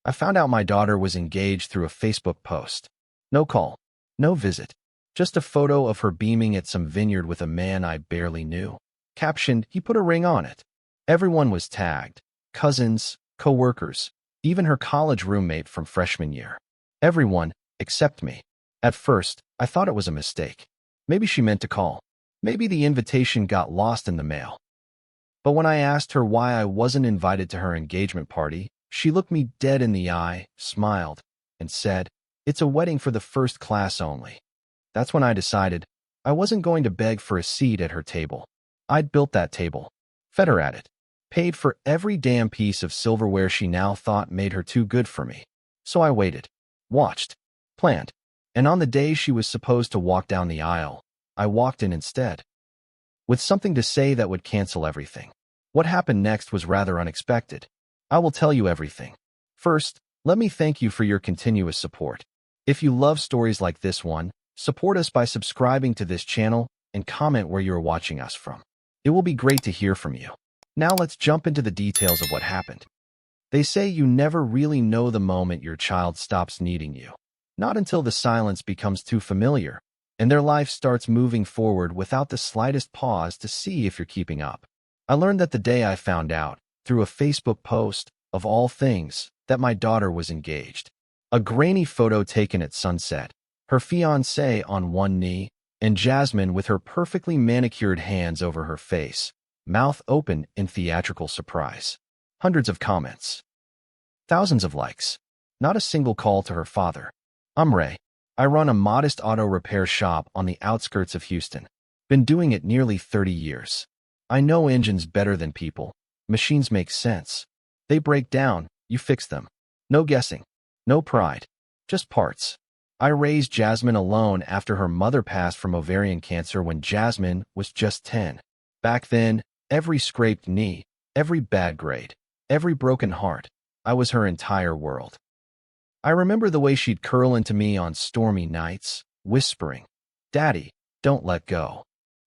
I found out my daughter was engaged through a Facebook post. No call, no visit, just a photo of her beaming at some vineyard with a man I barely knew. Captioned, he put a ring on it. Everyone was tagged. Cousins, co-workers, even her college roommate from freshman year. Everyone, except me. At first, I thought it was a mistake. Maybe she meant to call. Maybe the invitation got lost in the mail. But when I asked her why I wasn't invited to her engagement party, she looked me dead in the eye, smiled, and said, "It's a wedding for the first class only." That's when I decided I wasn't going to beg for a seat at her table. I'd built that table, fed her at it, paid for every damn piece of silverware she now thought made her too good for me. So I waited, watched, planned, and on the day she was supposed to walk down the aisle, I walked in instead, with something to say that would cancel everything. What happened next was rather unexpected. I will tell you everything. First, let me thank you for your continuous support. If you love stories like this one, support us by subscribing to this channel and comment where you are watching us from. It will be great to hear from you. Now let's jump into the details of what happened. They say you never really know the moment your child stops needing you. Not until the silence becomes too familiar, and their life starts moving forward without the slightest pause to see if you're keeping up. I learned that the day I found out, through a Facebook post, of all things, that my daughter was engaged. A grainy photo taken at sunset, her fiancé on one knee, and Jasmine with her perfectly manicured hands over her face, mouth open in theatrical surprise. Hundreds of comments. Thousands of likes. Not a single call to her father. I'm Ray. I run a modest auto repair shop on the outskirts of Houston. Been doing it nearly 30 years. I know engines better than people. Machines make sense. They break down, you fix them. No guessing. No pride. Just parts. I raised Jasmine alone after her mother passed from ovarian cancer when Jasmine was just 10. Back then, every scraped knee, every bad grade, every broken heart, I was her entire world. I remember the way she'd curl into me on stormy nights, whispering, "Daddy, don't let go."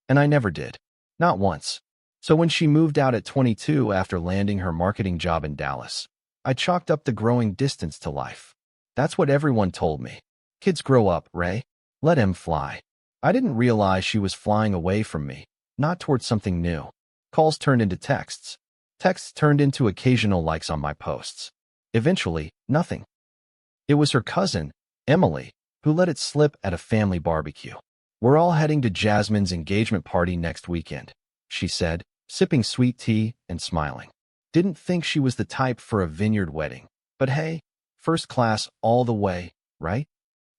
And I never did. Not once. So when she moved out at 22 after landing her marketing job in Dallas, I chalked up the growing distance to life. That's what everyone told me. Kids grow up, Ray. Let him fly. I didn't realize she was flying away from me, not towards something new. Calls turned into texts. Texts turned into occasional likes on my posts. Eventually, nothing. It was her cousin, Emily, who let it slip at a family barbecue. "We're all heading to Jasmine's engagement party next weekend," she said, sipping sweet tea and smiling. Didn't think she was the type for a vineyard wedding. But hey, first class all the way, right?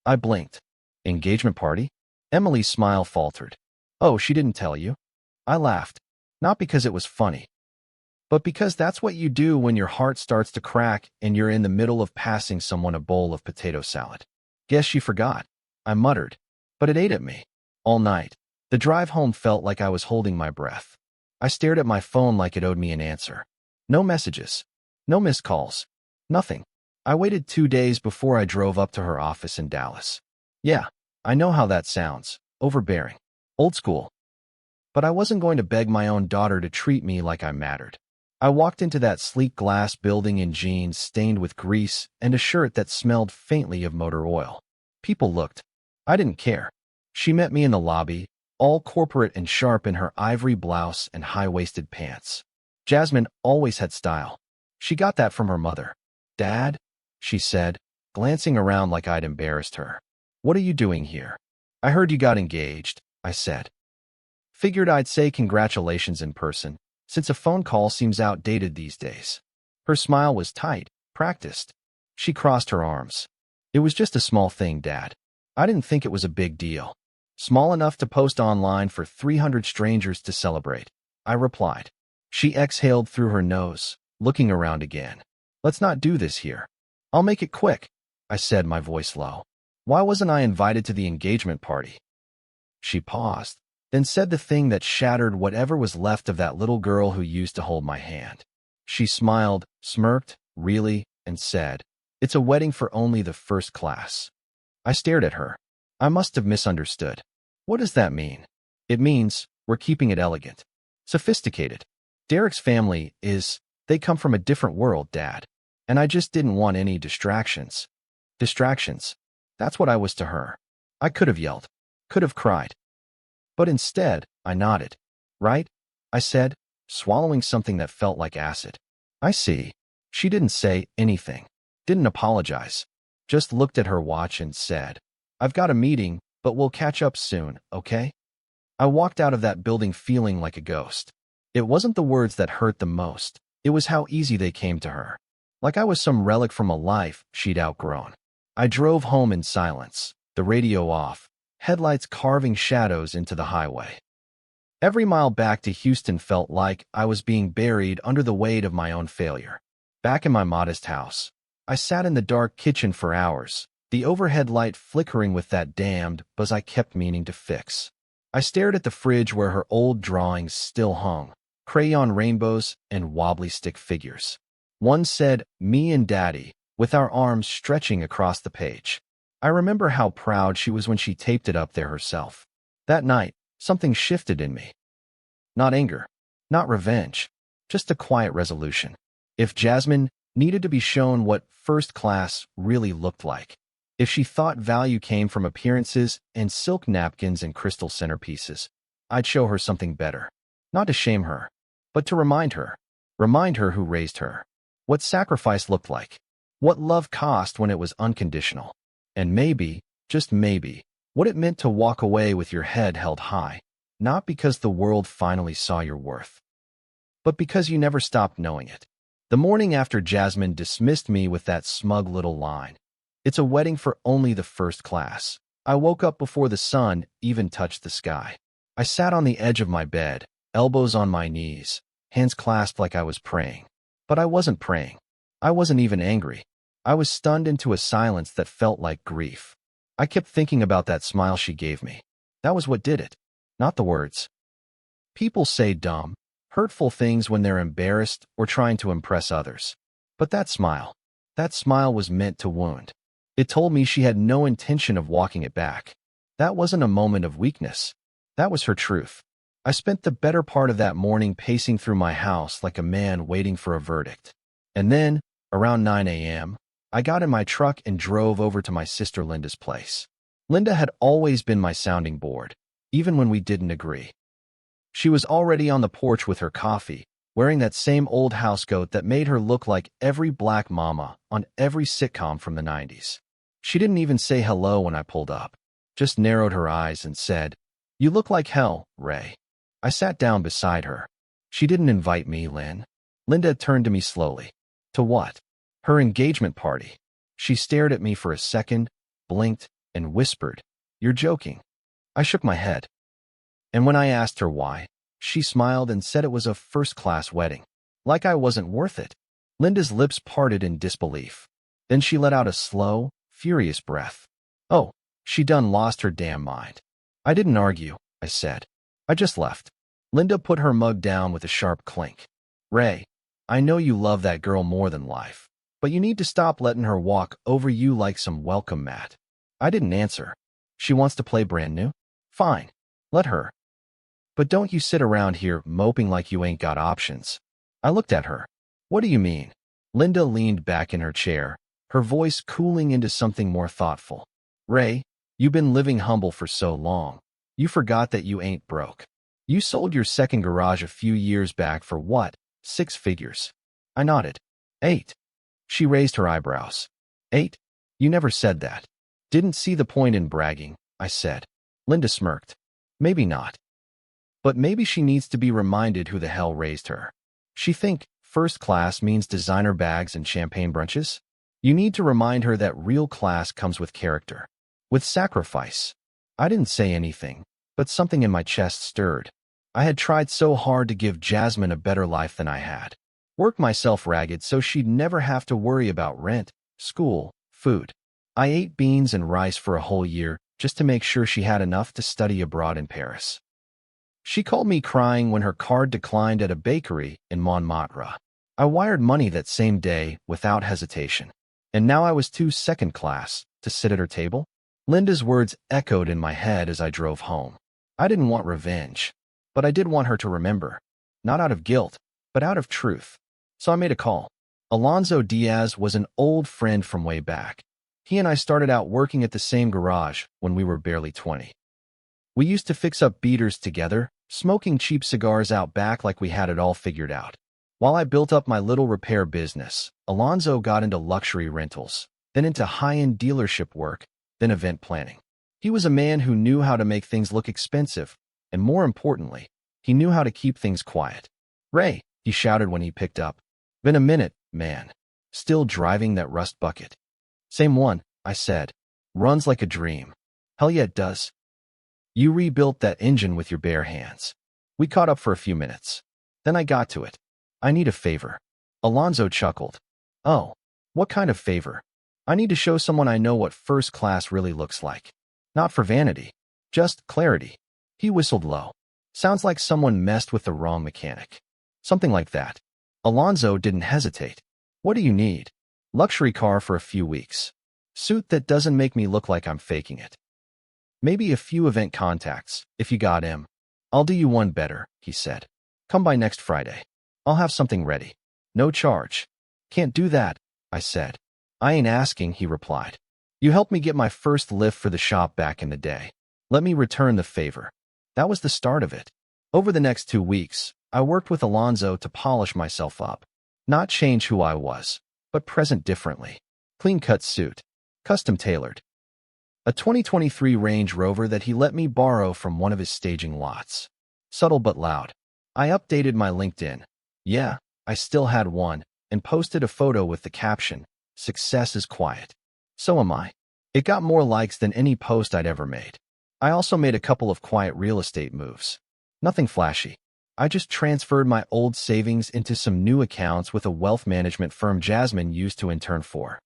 I blinked. Engagement party? Emily's smile faltered. "Oh, she didn't tell you?" I laughed. Not because it was funny, but because that's what you do when your heart starts to crack and you're in the middle of passing someone a bowl of potato salad. "Guess she forgot," I muttered, but it ate at me. All night, the drive home felt like I was holding my breath. I stared at my phone like it owed me an answer. No messages. No missed calls. Nothing. I waited 2 days before I drove up to her office in Dallas. Yeah, I know how that sounds. Overbearing. Old school. But I wasn't going to beg my own daughter to treat me like I mattered. I walked into that sleek glass building in jeans stained with grease and a shirt that smelled faintly of motor oil. People looked. I didn't care. She met me in the lobby, all corporate and sharp in her ivory blouse and high-waisted pants. Jasmine always had style. She got that from her mother. "Dad?" she said, glancing around like I'd embarrassed her. "What are you doing here?" "I heard you got engaged," I said. Figured I'd say congratulations in person, since a phone call seems outdated these days. Her smile was tight, practiced. She crossed her arms. "It was just a small thing, Dad. I didn't think it was a big deal. Small enough to post online for 300 strangers to celebrate," I replied. She exhaled through her nose, looking around again. "Let's not do this here." "I'll make it quick," I said, my voice low. "Why wasn't I invited to the engagement party?" She paused, then said the thing that shattered whatever was left of that little girl who used to hold my hand. She smiled, smirked, really, and said, "It's a wedding for only the first class." I stared at her. I must have misunderstood. "What does that mean?" "It means we're keeping it elegant. Sophisticated. Derek's family they come from a different world, Dad. And I just didn't want any distractions. Distractions. That's what I was to her. I could have yelled, could have cried. But instead, I nodded. Right? I said, swallowing something that felt like acid. I see. She didn't say anything, didn't apologize, just looked at her watch and said, I've got a meeting, but we'll catch up soon, okay? I walked out of that building feeling like a ghost. It wasn't the words that hurt the most. It was how easy they came to her. Like I was some relic from a life she'd outgrown. I drove home in silence, the radio off, headlights carving shadows into the highway. Every mile back to Houston felt like I was being buried under the weight of my own failure. Back in my modest house, I sat in the dark kitchen for hours, the overhead light flickering with that damned buzz I kept meaning to fix. I stared at the fridge where her old drawings still hung, crayon rainbows and wobbly stick figures. One said, "Me and Daddy," with our arms stretching across the page. I remember how proud she was when she taped it up there herself. That night, something shifted in me. Not anger, not revenge, just a quiet resolution. If Jasmine needed to be shown what first class really looked like, if she thought value came from appearances and silk napkins and crystal centerpieces, I'd show her something better. Not to shame her, but to remind her who raised her, what sacrifice looked like, what love cost when it was unconditional, and maybe, just maybe, what it meant to walk away with your head held high, not because the world finally saw your worth, but because you never stopped knowing it. The morning after Jasmine dismissed me with that smug little line, "It's a wedding for only the first class," I woke up before the sun even touched the sky. I sat on the edge of my bed, elbows on my knees, hands clasped like I was praying. But I wasn't praying. I wasn't even angry. I was stunned into a silence that felt like grief. I kept thinking about that smile she gave me. That was what did it, not the words. People say dumb, hurtful things when they're embarrassed or trying to impress others. But that smile was meant to wound. It told me she had no intention of walking it back. That wasn't a moment of weakness. That was her truth. I spent the better part of that morning pacing through my house like a man waiting for a verdict. And then, around 9 a.m., I got in my truck and drove over to my sister Linda's place. Linda had always been my sounding board, even when we didn't agree. She was already on the porch with her coffee, wearing that same old housecoat that made her look like every black mama on every sitcom from the 90s. She didn't even say hello when I pulled up, just narrowed her eyes and said, "You look like hell, Ray." I sat down beside her. She didn't invite me, Lynn. Linda turned to me slowly. To what? Her engagement party. She stared at me for a second, blinked, and whispered, "You're joking." I shook my head. And when I asked her why, she smiled and said it was a first-class wedding. Like I wasn't worth it. Linda's lips parted in disbelief. Then she let out a slow, furious breath. Oh, she done lost her damn mind. I didn't argue, I said. I just left. Linda put her mug down with a sharp clink. Ray, I know you love that girl more than life, but you need to stop letting her walk over you like some welcome mat. I didn't answer. She wants to play brand new? Fine. Let her. But don't you sit around here moping like you ain't got options. I looked at her. What do you mean? Linda leaned back in her chair, her voice cooling into something more thoughtful. Ray, you've been living humble for so long. You forgot that you ain't broke. You sold your second garage a few years back for what? 6 figures. I nodded. 8. She raised her eyebrows. 8? You never said that. Didn't see the point in bragging, I said. Linda smirked. Maybe not. But maybe she needs to be reminded who the hell raised her. She think first class means designer bags and champagne brunches? You need to remind her that real class comes with character, with sacrifice. I didn't say anything, but something in my chest stirred. I had tried so hard to give Jasmine a better life than I had. Worked myself ragged so she'd never have to worry about rent, school, food. I ate beans and rice for a whole year just to make sure she had enough to study abroad in Paris. She called me crying when her card declined at a bakery in Montmartre. I wired money that same day without hesitation. And now I was too second class to sit at her table? Linda's words echoed in my head as I drove home. I didn't want revenge, but I did want her to remember. Not out of guilt, but out of truth. So I made a call. Alonso Diaz was an old friend from way back. He and I started out working at the same garage when we were barely 20. We used to fix up beaters together, smoking cheap cigars out back like we had it all figured out. While I built up my little repair business, Alonso got into luxury rentals, then into high-end dealership work, then event planning. He was a man who knew how to make things look expensive, and more importantly, he knew how to keep things quiet. "Ray," he shouted when he picked up. "Been a minute, man. Still driving that rust bucket?" "Same one," I said. "Runs like a dream." "Hell yeah, it does. You rebuilt that engine with your bare hands." We caught up for a few minutes. Then I got to it. "I need a favor." Alonso chuckled. "Oh, what kind of favor?" "I need to show someone I know what first class really looks like. Not for vanity, just clarity." He whistled low. "Sounds like someone messed with the wrong mechanic." "Something like that." Alonso didn't hesitate. "What do you need?" "Luxury car for a few weeks. Suit that doesn't make me look like I'm faking it. Maybe a few event contacts, if you got him." "I'll do you one better," he said. "Come by next Friday. I'll have something ready. No charge." "Can't do that," I said. "I ain't asking," he replied. "You helped me get my first lift for the shop back in the day. Let me return the favor." That was the start of it. Over the next 2 weeks, I worked with Alonso to polish myself up. Not change who I was, but present differently. Clean-cut suit. Custom-tailored. A 2023 Range Rover that he let me borrow from one of his staging lots. Subtle but loud. I updated my LinkedIn. Yeah, I still had one, and posted a photo with the caption, "Success is quiet. So am I." It got more likes than any post I'd ever made. I also made a couple of quiet real estate moves. Nothing flashy. I just transferred my old savings into some new accounts with a wealth management firm Jasmine used to intern for.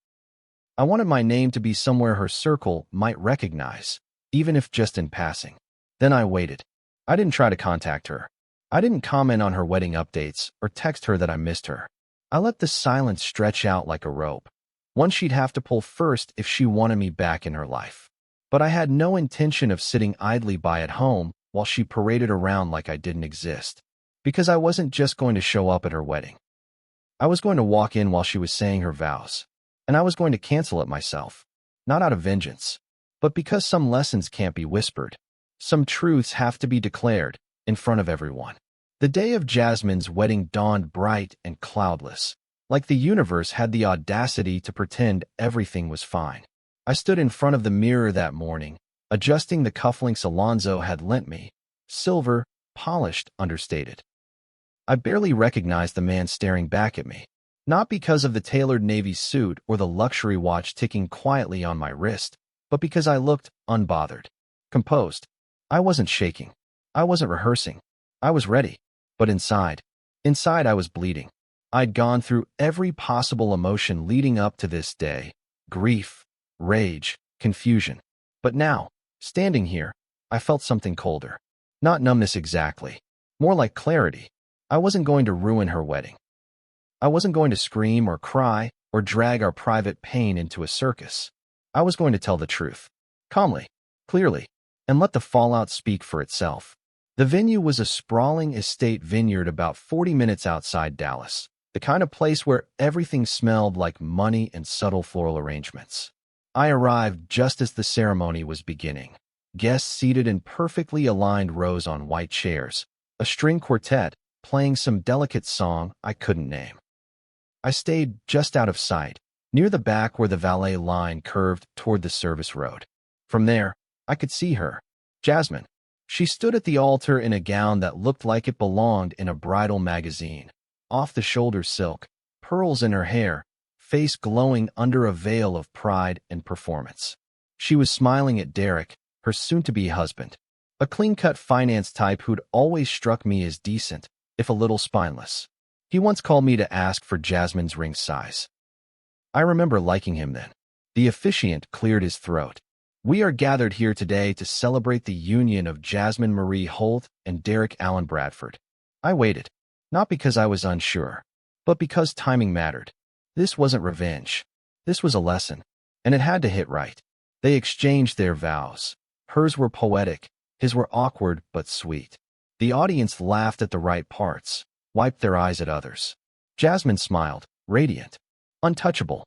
I wanted my name to be somewhere her circle might recognize, even if just in passing. Then I waited. I didn't try to contact her. I didn't comment on her wedding updates or text her that I missed her. I let the silence stretch out like a rope, one she'd have to pull first if she wanted me back in her life. But I had no intention of sitting idly by at home while she paraded around like I didn't exist, because I wasn't just going to show up at her wedding. I was going to walk in while she was saying her vows, and I was going to cancel it myself, not out of vengeance, but because some lessons can't be whispered. Some truths have to be declared in front of everyone. The day of Jasmine's wedding dawned bright and cloudless, like the universe had the audacity to pretend everything was fine. I stood in front of the mirror that morning, adjusting the cufflinks Alonso had lent me, silver, polished, understated. I barely recognized the man staring back at me, not because of the tailored navy suit or the luxury watch ticking quietly on my wrist, but because I looked unbothered, composed. I wasn't shaking. I wasn't rehearsing. I was ready. But inside I was bleeding. I'd gone through every possible emotion leading up to this day: grief, rage, confusion. But now, standing here, I felt something colder. Not numbness exactly. More like clarity. I wasn't going to ruin her wedding. I wasn't going to scream or cry or drag our private pain into a circus. I was going to tell the truth. Calmly, clearly, and let the fallout speak for itself. The venue was a sprawling estate vineyard about 40 minutes outside Dallas, the kind of place where everything smelled like money and subtle floral arrangements. I arrived just as the ceremony was beginning. Guests seated in perfectly aligned rows on white chairs, a string quartet playing some delicate song I couldn't name. I stayed just out of sight, near the back where the valet line curved toward the service road. From there, I could see her, Jasmine. She stood at the altar in a gown that looked like it belonged in a bridal magazine. Off-the-shoulder silk, pearls in her hair, face glowing under a veil of pride and performance. She was smiling at Derek, her soon-to-be husband, a clean-cut finance type who'd always struck me as decent, if a little spineless. He once called me to ask for Jasmine's ring size. I remember liking him then. The officiant cleared his throat. "We are gathered here today to celebrate the union of Jasmine Marie Holt and Derek Allen Bradford." I waited, not because I was unsure, but because timing mattered. This wasn't revenge. This was a lesson, and it had to hit right. They exchanged their vows. Hers were poetic, his were awkward but sweet. The audience laughed at the right parts, wiped their eyes at others. Jasmine smiled, radiant, untouchable.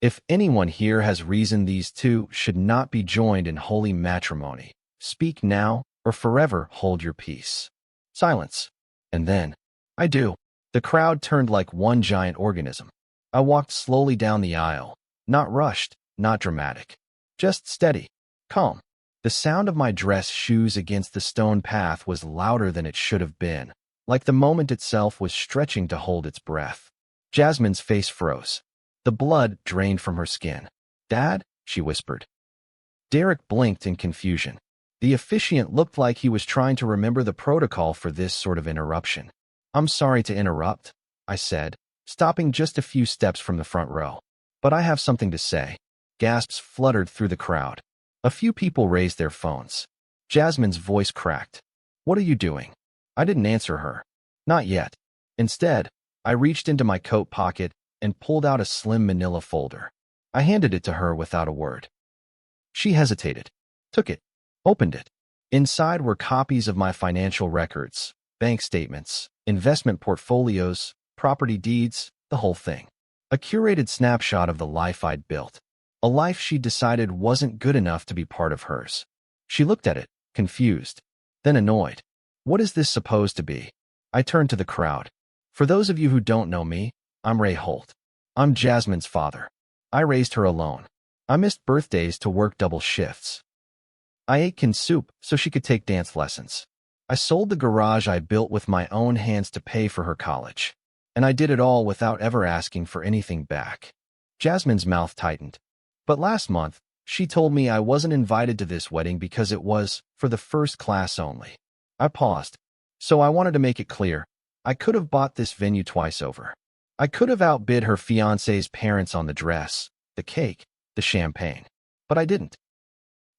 If anyone here has reason these two should not be joined in holy matrimony, speak now or forever hold your peace. Silence. And then, I do. The crowd turned like one giant organism. I walked slowly down the aisle, not rushed, not dramatic, just steady, calm. The sound of my dress shoes against the stone path was louder than it should have been, like the moment itself was stretching to hold its breath. Jasmine's face froze. The blood drained from her skin. "Dad?" she whispered. Derek blinked in confusion. The officiant looked like he was trying to remember the protocol for this sort of interruption. "I'm sorry to interrupt," I said, stopping just a few steps from the front row. "But I have something to say." Gasps fluttered through the crowd. A few people raised their phones. Jasmine's voice cracked. "What are you doing?" I didn't answer her. Not yet. Instead, I reached into my coat pocket and pulled out a slim manila folder. I handed it to her without a word. She hesitated, took it, opened it. Inside were copies of my financial records, bank statements, investment portfolios, property deeds, the whole thing. A curated snapshot of the life I'd built. A life she decided wasn't good enough to be part of hers. She looked at it, confused, then annoyed. "What is this supposed to be?" I turned to the crowd. "For those of you who don't know me, I'm Ray Holt. I'm Jasmine's father. I raised her alone. I missed birthdays to work double shifts. I ate canned soup so she could take dance lessons. I sold the garage I built with my own hands to pay for her college. And I did it all without ever asking for anything back." Jasmine's mouth tightened. "But last month, she told me I wasn't invited to this wedding because it was for the first class only." I paused. So I wanted to make it clear. I could have bought this venue twice over. I could have outbid her fiancé's parents on the dress, the cake, the champagne. But I didn't.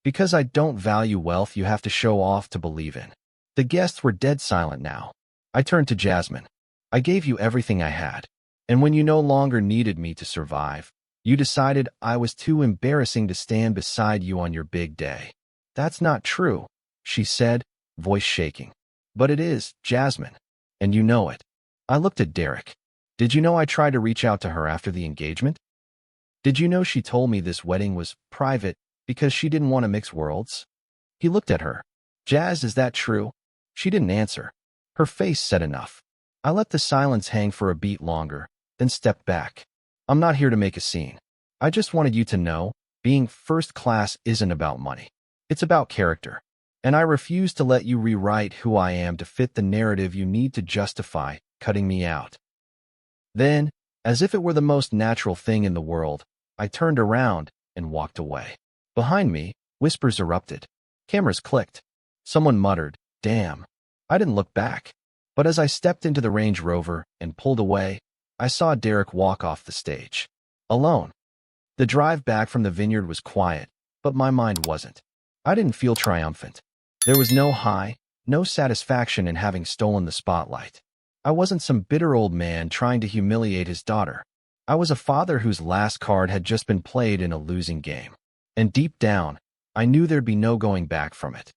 Because I don't value wealth you have to show off to believe in. The guests were dead silent now. I turned to Jasmine. "I gave you everything I had. And when you no longer needed me to survive, you decided I was too embarrassing to stand beside you on your big day." "That's not true," she said, voice shaking. "But it is, Jasmine. And you know it." I looked at Derek. "Did you know I tried to reach out to her after the engagement? Did you know she told me this wedding was private because she didn't want to mix worlds?" He looked at her. "Jazz, is that true?" She didn't answer. Her face said enough. I let the silence hang for a beat longer, then stepped back. "I'm not here to make a scene. I just wanted you to know, being first class isn't about money. It's about character. And I refuse to let you rewrite who I am to fit the narrative you need to justify cutting me out." Then, as if it were the most natural thing in the world, I turned around and walked away. Behind me, whispers erupted. Cameras clicked. Someone muttered, "Damn." I didn't look back. But as I stepped into the Range Rover and pulled away, I saw Derek walk off the stage. Alone. The drive back from the vineyard was quiet, but my mind wasn't. I didn't feel triumphant. There was no high, no satisfaction in having stolen the spotlight. I wasn't some bitter old man trying to humiliate his daughter. I was a father whose last card had just been played in a losing game. And deep down, I knew there'd be no going back from it.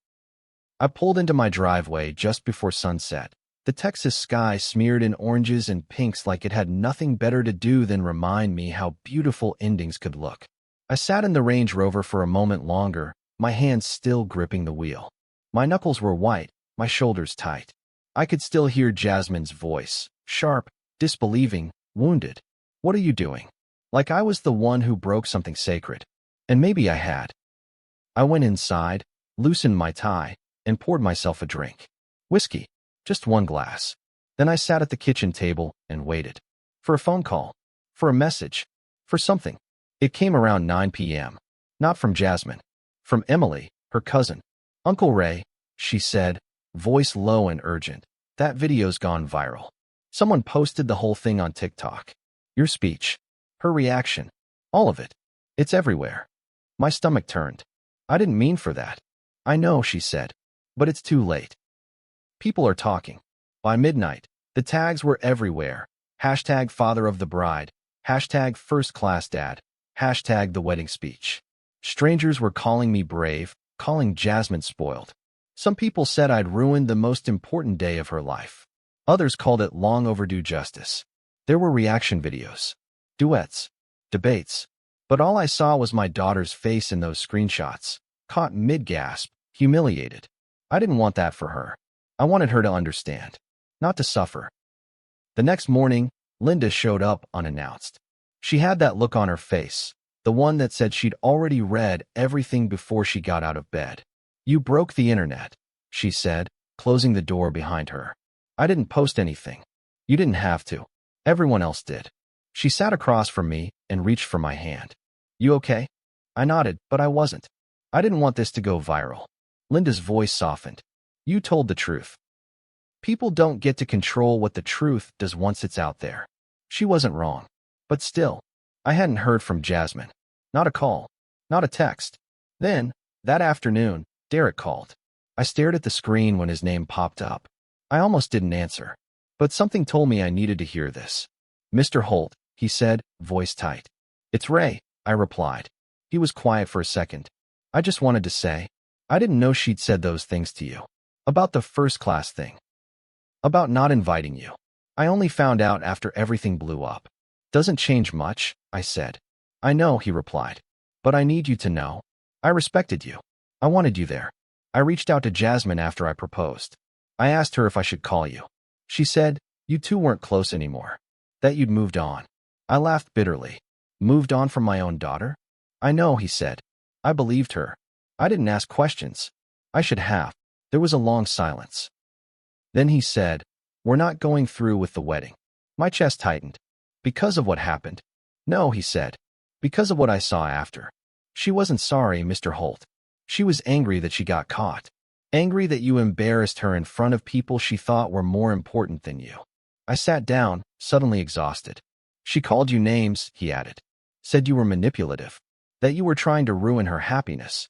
I pulled into my driveway just before sunset, the Texas sky smeared in oranges and pinks like it had nothing better to do than remind me how beautiful endings could look. I sat in the Range Rover for a moment longer, my hands still gripping the wheel. My knuckles were white, my shoulders tight. I could still hear Jasmine's voice, sharp, disbelieving, wounded. "What are you doing?" Like I was the one who broke something sacred. And maybe I had. I went inside, loosened my tie, and poured myself a drink. Whiskey. Just one glass. Then I sat at the kitchen table and waited. For a phone call. For a message. For something. It came around 9 p.m. Not from Jasmine. From Emily, her cousin. "Uncle Ray," she said, voice low and urgent. "That video's gone viral. Someone posted the whole thing on TikTok. Your speech. Her reaction. All of it. It's everywhere." My stomach turned. "I didn't mean for that." "I know," she said. "But it's too late. People are talking." By midnight, the tags were everywhere. Hashtag father of the bride. Hashtag first class dad. Hashtag the wedding speech. Strangers were calling me brave, calling Jasmine spoiled. Some people said I'd ruined the most important day of her life. Others called it long overdue justice. There were reaction videos, duets, debates, but all I saw was my daughter's face in those screenshots, caught mid-gasp, humiliated. I didn't want that for her. I wanted her to understand, not to suffer. The next morning, Linda showed up unannounced. She had that look on her face, the one that said she'd already read everything before she got out of bed. "You broke the internet," she said, closing the door behind her. "I didn't post anything. You didn't have to. Everyone else did." She sat across from me and reached for my hand. "You okay?" I nodded, but I wasn't. I didn't want this to go viral. Linda's voice softened. "You told the truth. People don't get to control what the truth does once it's out there." She wasn't wrong. But still, I hadn't heard from Jasmine. Not a call. Not a text. Then, that afternoon, Derek called. I stared at the screen when his name popped up. I almost didn't answer. But something told me I needed to hear this. "Mr. Holt," he said, voice tight. "It's Ray," I replied. He was quiet for a second. "I just wanted to say, I didn't know she'd said those things to you. About the first-class thing. About not inviting you. I only found out after everything blew up." "Doesn't change much," I said. "I know," he replied. "But I need you to know. I respected you. I wanted you there." I reached out to Jasmine after I proposed. I asked her if I should call you. She said, "You two weren't close anymore. That you'd moved on." I laughed bitterly. "Moved on from my own daughter?" "I know," he said. I believed her. I didn't ask questions. I should have. There was a long silence. Then he said, "We're not going through with the wedding." My chest tightened. "Because of what happened?" "No," he said. "Because of what I saw after." She wasn't sorry, Mr. Holt. She was angry that she got caught. Angry that you embarrassed her in front of people she thought were more important than you. I sat down, suddenly exhausted. "She called you names," he added. "Said you were manipulative. That you were trying to ruin her happiness.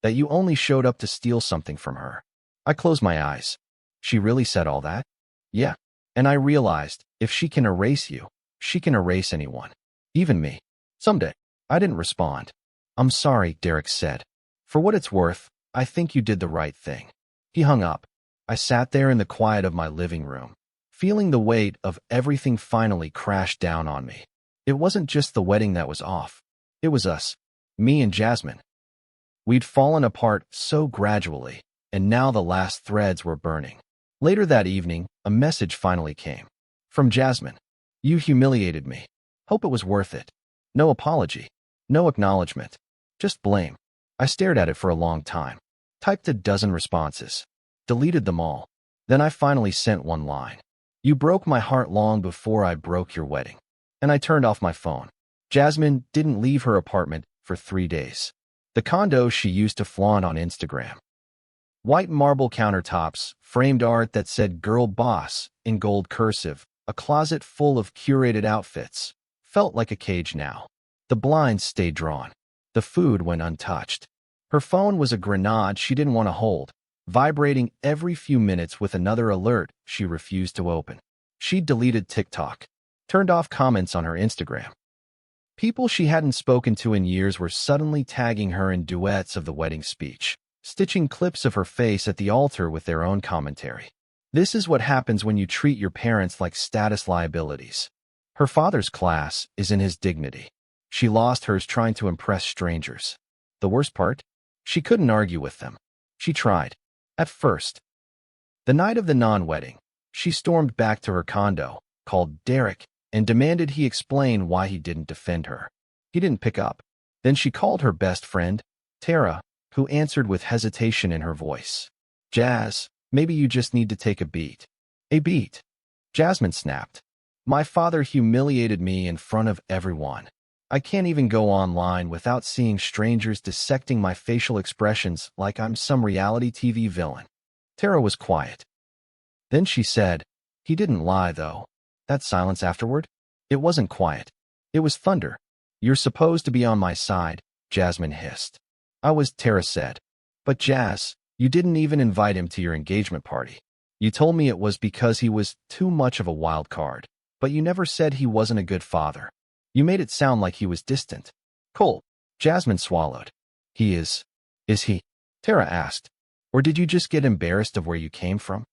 That you only showed up to steal something from her." I closed my eyes. She really said all that? Yeah. And I realized, if she can erase you, she can erase anyone. Even me. Someday. I didn't respond. "I'm sorry," Derek said. "For what it's worth, I think you did the right thing." He hung up. I sat there in the quiet of my living room, feeling the weight of everything finally crash down on me. It wasn't just the wedding that was off. It was us. Me and Jasmine. We'd fallen apart so gradually, and now the last threads were burning. Later that evening, a message finally came. From Jasmine. "You humiliated me. Hope it was worth it." No apology. No acknowledgement. Just blame. I stared at it for a long time. Typed a dozen responses. Deleted them all. Then I finally sent one line. "You broke my heart long before I broke your wedding." And I turned off my phone. Jasmine didn't leave her apartment for 3 days. The condo she used to flaunt on Instagram. White marble countertops, framed art that said "Girl Boss" in gold cursive, a closet full of curated outfits. Felt like a cage now. The blinds stayed drawn. The food went untouched. Her phone was a grenade she didn't want to hold, vibrating every few minutes with another alert she refused to open. She'd deleted TikTok, turned off comments on her Instagram. People she hadn't spoken to in years were suddenly tagging her in duets of the wedding speech, stitching clips of her face at the altar with their own commentary. This is what happens when you treat your parents like status liabilities. Her father's class is in his dignity. She lost hers trying to impress strangers. The worst part? She couldn't argue with them. She tried. At first. The night of the non-wedding, she stormed back to her condo, called Derek, and demanded he explain why he didn't defend her. He didn't pick up. Then she called her best friend, Tara, who answered with hesitation in her voice. "Jazz, maybe you just need to take a beat." "A beat?" Jasmine snapped. "My father humiliated me in front of everyone. I can't even go online without seeing strangers dissecting my facial expressions like I'm some reality TV villain." Tara was quiet. Then she said, "He didn't lie, though." That silence afterward? It wasn't quiet. It was thunder. "You're supposed to be on my side," Jasmine hissed. "I was," Tara said. "But Jazz, you didn't even invite him to your engagement party. You told me it was because he was too much of a wild card, but you never said he wasn't a good father. You made it sound like he was distant." "Cool." Jasmine swallowed. "He is. Is he?" Tara asked. "Or did you just get embarrassed of where you came from?"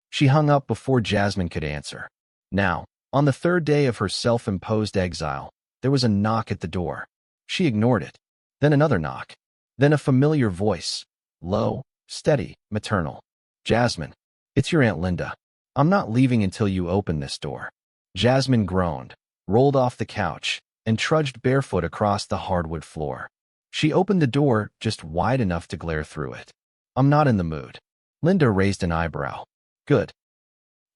She hung up before Jasmine could answer. Now, On the third day of her self-imposed exile, there was a knock at the door. She ignored it. Then another knock. Then a familiar voice. Low, steady, maternal. Jasmine, it's your Aunt Linda. I'm not leaving until you open this door. Jasmine groaned, rolled off the couch, and trudged barefoot across the hardwood floor. She opened the door just wide enough to glare through it. I'm not in the mood. Linda raised an eyebrow. Good.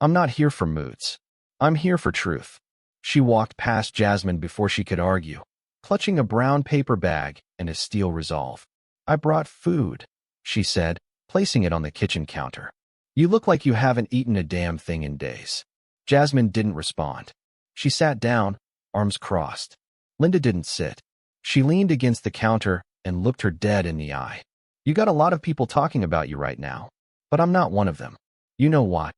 I'm not here for moods. I'm here for truth. She walked past Jasmine before she could argue, clutching a brown paper bag and a steel resolve. I brought food, she said, placing it on the kitchen counter. You look like you haven't eaten a damn thing in days. Jasmine didn't respond. She sat down, arms crossed. Linda didn't sit. She leaned against the counter and looked her dead in the eye. You got a lot of people talking about you right now, but I'm not one of them. You know what?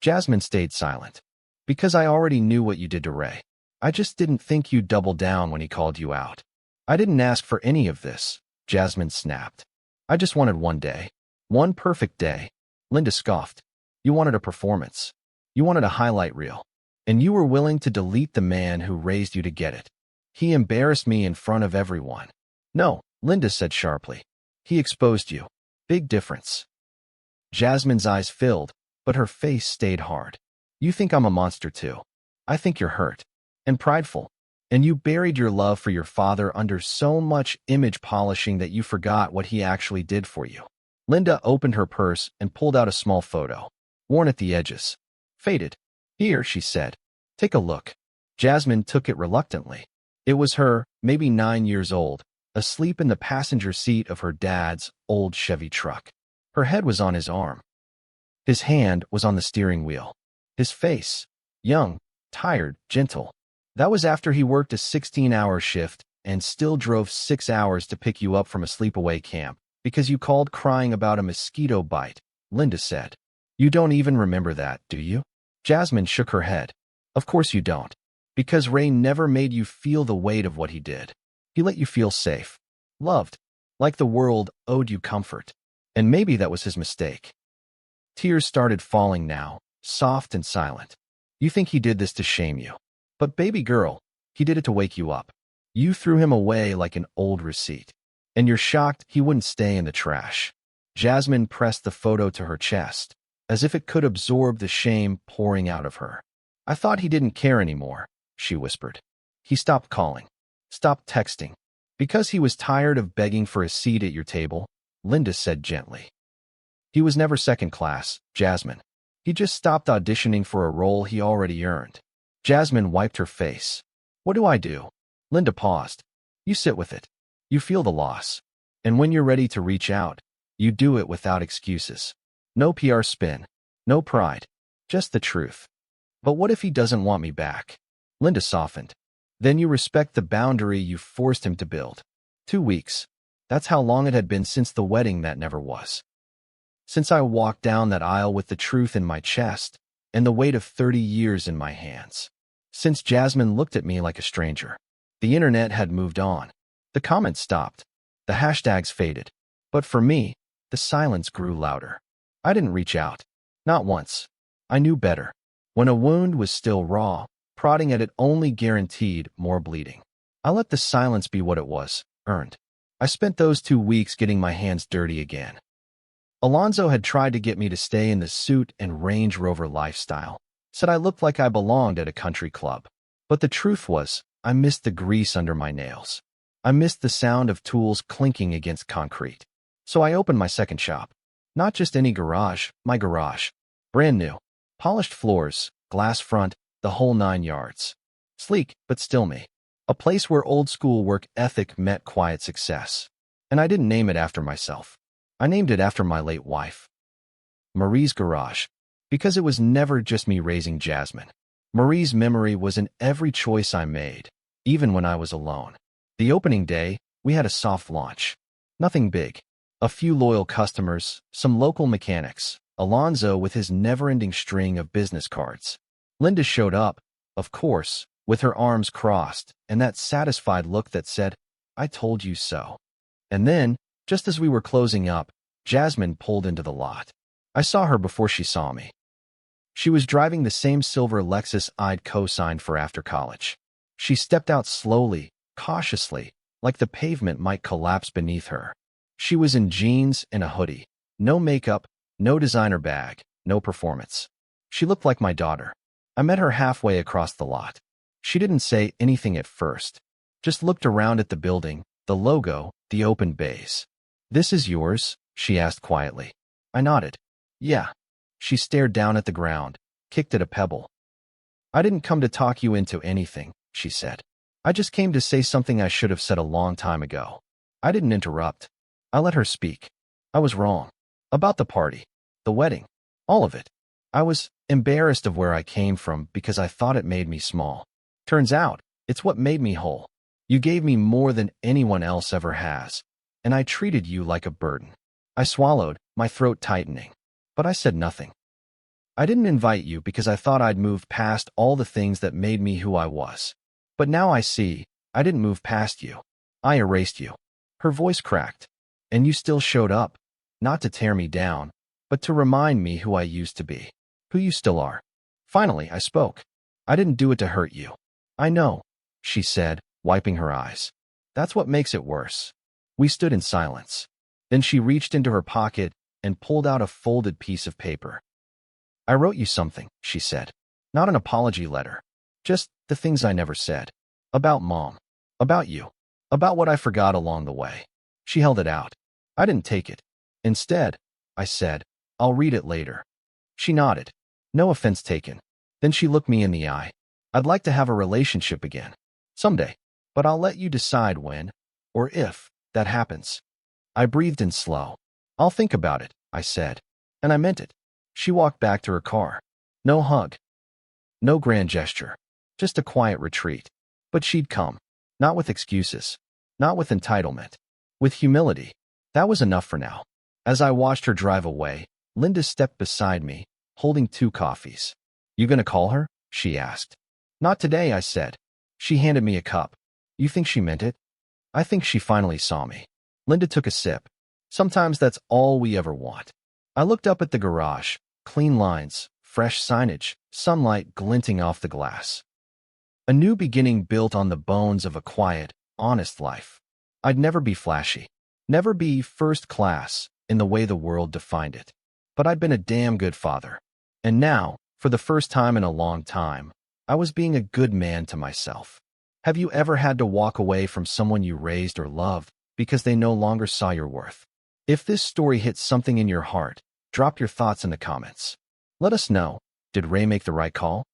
Jasmine stayed silent. Because I already knew what you did to Ray. I just didn't think you'd double down when he called you out. I didn't ask for any of this, Jasmine snapped. I just wanted one day. One perfect day. Linda scoffed. You wanted a performance. You wanted a highlight reel. And you were willing to delete the man who raised you to get it. He embarrassed me in front of everyone. No, Linda said sharply. He exposed you. Big difference. Jasmine's eyes filled, but her face stayed hard. You think I'm a monster too. I think you're hurt. And prideful. And you buried your love for your father under so much image polishing that you forgot what he actually did for you. Linda opened her purse and pulled out a small photo, worn at the edges. Faded. Here, she said. Take a look. Jasmine took it reluctantly. It was her, maybe 9 years old, asleep in the passenger seat of her dad's old Chevy truck. Her head was on his arm. His hand was on the steering wheel. His face, young, tired, gentle. That was after he worked a 16-hour shift and still drove 6 hours to pick you up from a sleepaway camp because you called crying about a mosquito bite, Linda said. You don't even remember that, do you? Jasmine shook her head. Of course you don't. Because Ray never made you feel the weight of what he did. He let you feel safe, loved, like the world owed you comfort. And maybe that was his mistake. Tears started falling now, soft and silent. You think he did this to shame you. But baby girl, he did it to wake you up. You threw him away like an old receipt. And you're shocked he wouldn't stay in the trash. Jasmine pressed the photo to her chest, as if it could absorb the shame pouring out of her. I thought he didn't care anymore, she whispered. He stopped calling, stopped texting. Because he was tired of begging for a seat at your table, Linda said gently. He was never second class, Jasmine. He just stopped auditioning for a role he already earned. Jasmine wiped her face. What do I do? Linda paused. You sit with it. You feel the loss. And when you're ready to reach out, you do it without excuses. No PR spin. No pride. Just the truth. But what if he doesn't want me back? Linda softened. Then you respect the boundary you forced him to build. 2 weeks. That's how long it had been since the wedding that never was. Since I walked down that aisle with the truth in my chest and the weight of 30 years in my hands. Since Jasmine looked at me like a stranger. The internet had moved on. The comments stopped. The hashtags faded. But for me, the silence grew louder. I didn't reach out. Not once. I knew better. When a wound was still raw, prodding at it only guaranteed more bleeding. I let the silence be what it was, earned. I spent those 2 weeks getting my hands dirty again. Alonzo had tried to get me to stay in the suit and Range Rover lifestyle, said I looked like I belonged at a country club. But the truth was, I missed the grease under my nails. I missed the sound of tools clinking against concrete. So I opened my second shop. Not just any garage, my garage. Brand new. Polished floors, glass front, the whole 9 yards. Sleek, but still me. A place where old school work ethic met quiet success. And I didn't name it after myself. I named it after my late wife. Marie's Garage. Because it was never just me raising Jasmine. Marie's memory was in every choice I made, even when I was alone. The opening day, we had a soft launch. Nothing big. A few loyal customers, some local mechanics, Alonzo with his never-ending string of business cards. Linda showed up, of course, with her arms crossed and that satisfied look that said, I told you so. And then, just as we were closing up, Jasmine pulled into the lot. I saw her before she saw me. She was driving the same silver Lexus I'd co-signed for after college. She stepped out slowly, cautiously, like the pavement might collapse beneath her. She was in jeans and a hoodie. No makeup, no designer bag, no performance. She looked like my daughter. I met her halfway across the lot. She didn't say anything at first, just looked around at the building, the logo, the open bays. "This is yours?" she asked quietly. I nodded. "Yeah." She stared down at the ground, kicked at a pebble. "I didn't come to talk you into anything," she said. "I just came to say something I should have said a long time ago." I didn't interrupt. I let her speak. I was wrong. About the party, the wedding, all of it. I was embarrassed of where I came from because I thought it made me small. Turns out, it's what made me whole. You gave me more than anyone else ever has, and I treated you like a burden. I swallowed, my throat tightening. But I said nothing. I didn't invite you because I thought I'd moved past all the things that made me who I was. But now I see, I didn't move past you. I erased you. Her voice cracked. And you still showed up, not to tear me down, but to remind me who I used to be, who you still are. Finally, I spoke. I didn't do it to hurt you. I know, she said, wiping her eyes. That's what makes it worse. We stood in silence. Then she reached into her pocket and pulled out a folded piece of paper. "I wrote you something," she said. "Not an apology letter. Just the things I never said. About Mom. About you. About what I forgot along the way." She held it out. I didn't take it. "Instead," I said, "I'll read it later." She nodded. No offense taken. Then she looked me in the eye. "I'd like to have a relationship again. Someday. But I'll let you decide when, or if, that happens." I breathed in slow. "I'll think about it," I said. And I meant it. She walked back to her car. No hug. No grand gesture. Just a quiet retreat. But she'd come. Not with excuses. Not with entitlement. With humility. That was enough for now. As I watched her drive away, Linda stepped beside me, holding 2 coffees. "You gonna call her?" she asked. "Not today," I said. She handed me a cup. "You think she meant it?" "I think she finally saw me." Linda took a sip. "Sometimes that's all we ever want." I looked up at the garage. Clean lines, fresh signage, sunlight glinting off the glass. A new beginning built on the bones of a quiet, honest life. I'd never be flashy. Never be first class in the way the world defined it. But I'd been a damn good father. And now, for the first time in a long time, I was being a good man to myself. Have you ever had to walk away from someone you raised or loved because they no longer saw your worth? If this story hits something in your heart, drop your thoughts in the comments. Let us know, did Ray make the right call?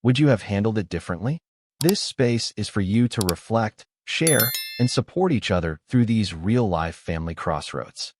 Would you have handled it differently? This space is for you to reflect, share, and support each other through these real-life family crossroads.